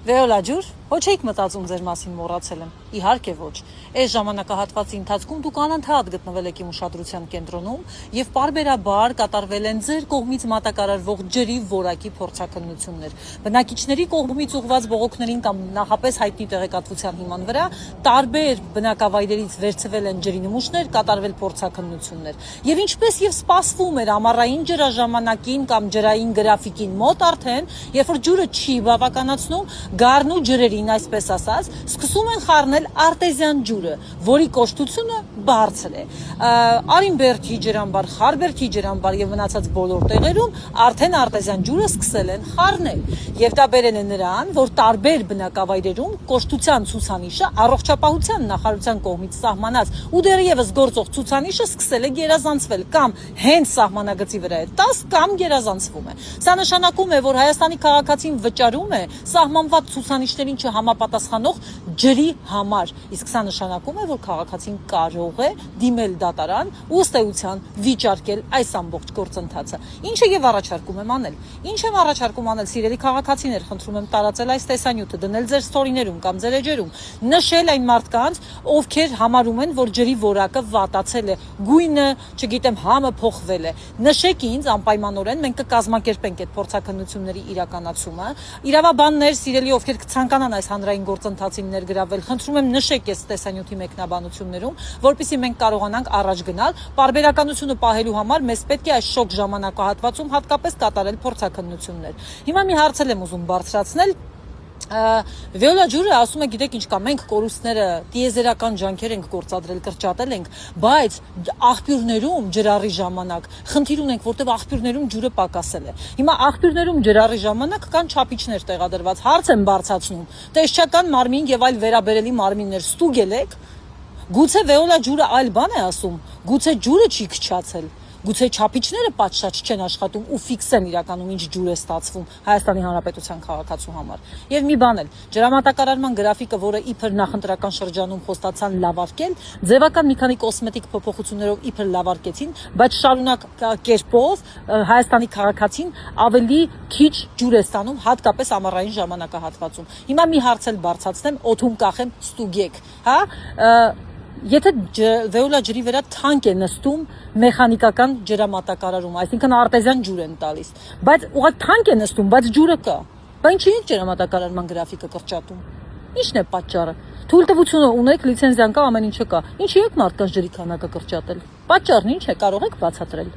Վեոլա ջուր, ոչ եք մտածում ձեր մասին մոռացել եմ, իհարկե ոչ, այս ժամանակահատվածի ընթացքում դուք անընդհատ գտնվել եք իմ ուշադրության կենտրոնում և պարբերաբար կատարվել են ձեր կողմից մատակարարվող ջրի որակի փորձաքննություններ, բնակիչների կողմից ուղղված բողոքներին կամ նախապես հայտնի տեղեկատվության հիման վրա տարբեր բնակավայրերից վերցվել են ջրի նմուշներ, կատարվել փորձաքննություններ, և ինչպես և սպասվում էր ամառային ջրաժամանակին կամ ջրային գրաֆիկին մոտ արդեն, երբ որ ջուրը չի բավականացնում, գառնու ջրերին, այսպես ասած, սկսում են խառնել արտեզյան ջուրը, որի կոշտությունը բարձր է։ Արինբերդի ջրամբար, Խարբերդի ջրամբար եւ մնացած բոլոր տեղերում արդեն արտեզյան ջուրը սկսել են խառնել։ Եվ դա բերել է նրան, որ տարբեր բնակավայրերում կոշտության ցուցանիշը առողջապահության նախարարության կողմից սահմանած ու դեռևս գործող ցուցանիշը սկսել է գերազանցվել կամ հենց սահմանագծի վրա է 10 կամ գերազանցվում է։ Սա նշանակում է, որ Հայաստանի քաղաքացին վճարում է սահմանված ցուցանիշներին չհամապատասխանող ջրի համար, իսկ սա նշանակում է, որ քաղաքացին կարող է դիմել դատարան ու ըստ էության վիճարկել այս ամբողջ գործընթացը։ Ինչը եւ առաջարկում եմ անել։ Ինչ եմ առաջարկում անել, սիրելի քաղաքացիներ, խնդրում եմ տարածել այս տեսանյութը, դնել ձեր ստորիներում կամ ձեր էջերում, նշել այն մարդկանց, ովքեր համարում են, որ ջրի որակը վատացել է, գույնը, չգիտեմ, համը փոխվել է։ Նշեք ինձ անպայմանորեն, մենք կկազմակերպենք այդ փորձաքննությունների իրականացումը։ Իրավաբաններ, սիրելի, ովքեր կցանկանան այս հանրային գործընթացին ներգրավել, խնդրում եմ նշեք այս տեսանյութի մեկնաբանություններում, որպեսզի մենք կարողանանք առաջ գնալ։ Պարբերականությունը պահելու համար մեզ պետք է այս շոկ ժամանակահատվածում հատկապես կատարել փորձաքննություններ։ Հիմա մի հարց եմ ուզում բարձրացնել։ Վեոլա ջուրը ասում է, գիտեք ինչ կա, մենք կորուստները տիեզերական ջանքեր ենք գործադրել, կրճատել ենք, բայց աղբյուրներում ջրառի ժամանակ խնդիր ունենք, որտեղ աղբյուրներում ջուրը պակասել է։ Հիմա աղբյուրներում ջրառի ժամանակ կան չափիչներ տեղադրված, հարց են բարձրացնում, տեսչական մարմին եւ այլ վերաբերելի մարմիններ ստուգել եք։ Գուցե Վեոլա ջուրը այլ բան է ասում, գուցե ջուրը չի քչացել։ Գուցե չափիչները պատշաճ չեն աշխատում ու ֆիքս են իրականում ինչ ջուր է ստացվում Հայաստանի Հանրապետության քաղաքացու համար։ Եվ մի բան էլ, ջրամատակարարման գրաֆիկը, որը իբր նախընտրական շրջանում խոստացան լավարկել, ձևական մի քանի կոսմետիկ փոփոխություններով իբր լավարկեցին, բայց շարունակ կերպով Հայաստանի քաղաքացին ավելի քիչ ջուր է ստանում, հատկապես ամառային ժամանակահատվածում։ Հիմա մի հարց էլ բարձրացնեմ, օդում կախեմ, ստուգեք, հա։ Եթե Վեոլա ջրի վրա թանկ է նստում մեխանիկական ջրամատակարարում, այսինքն արտեզյան ջուր են տալիս, բայց ուղղակի թանկ է նստում, բայց ջուրը կա։ Բայց ինչի՞ ջրամատակարարման գրաֆիկը կրճատում։ Ի՞նչն է պատճառը։ Թույլտվությունը ունեք, լիցենզիան կա, ամեն ինչը կա։ Ինչի՞ եք մարդկանց ջրի քանակը կրճատել։ Պատճառն ինչ է, կարող եք բացատրել։